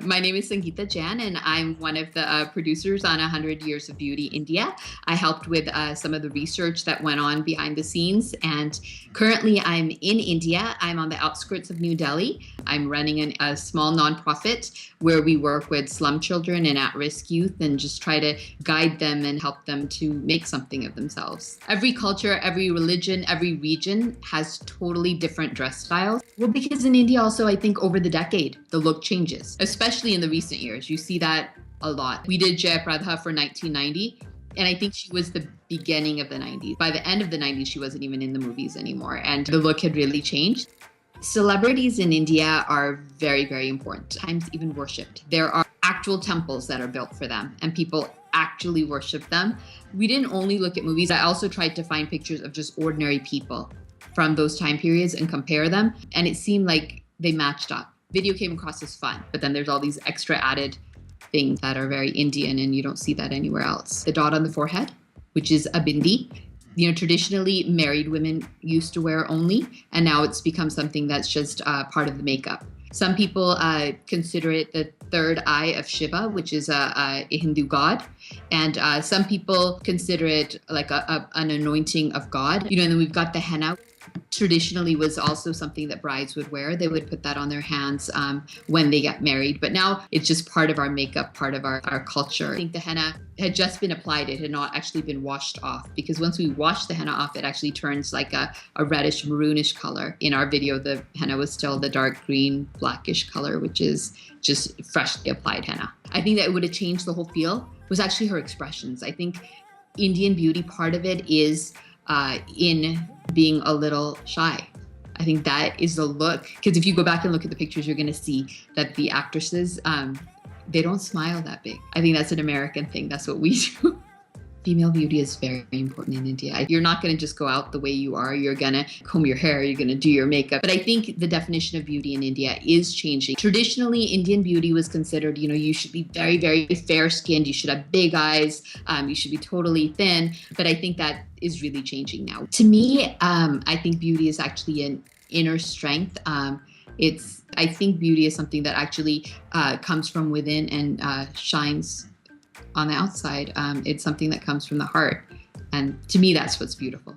My name is Sangeeta Jan, and I'm one of the producers on 100 Years of Beauty India. I helped with some of the research that went on behind the scenes, and currently I'm in India. I'm on the outskirts of New Delhi. I'm running a small nonprofit where we work with slum children and at-risk youth and just try to guide them and help them to make something of themselves. Every culture, every religion, every region has totally different dress styles. Well, because in India also, I think over the decade, the look changes, especially in the recent years. You see that a lot. We did Jaya Pradha for 1990, and I think she was the beginning of the 90s. By the end of the 90s, she wasn't even in the movies anymore, and the look had really changed. Celebrities in India are very, very important, times even worshipped. There are actual temples that are built for them, and people actually worship them. We didn't only look at movies. I also tried to find pictures of just ordinary people from those time periods and compare them. And it seemed like they matched up. Video came across as fun, but then there's all these extra added things that are very Indian and you don't see that anywhere else. The dot on the forehead, which is a bindi. Traditionally married women used to wear only, and now it's become something that's just part of the makeup. Some people consider it the third eye of Shiva, which is a Hindu god. And some people consider it like an anointing of God. And then we've got the henna. Traditionally was also something that brides would wear. They would put that on their hands when they get married. But now it's just part of our makeup, part of our culture. I think the henna had just been applied. It had not actually been washed off, because once we wash the henna off, it actually turns like a reddish maroonish color. In our video, the henna was still the dark green, blackish color, which is just freshly applied henna. I think that it would have changed the whole feel was actually her expressions. I think Indian beauty, part of it is in being a little shy. I think that is the look. Because if you go back and look at the pictures, you're going to see that the actresses, they don't smile that big. I think that's an American thing. That's what we do. Female beauty is very important in India. You're not going to just go out the way you are. You're going to comb your hair. You're going to do your makeup. But I think the definition of beauty in India is changing. Traditionally, Indian beauty was considered, you should be very, very fair-skinned. You should have big eyes. You should be totally thin. But I think that is really changing now. To me, I think beauty is actually an inner strength. I think beauty is something that actually comes from within and shines on the outside. It's something that comes from the heart. And to me, that's what's beautiful.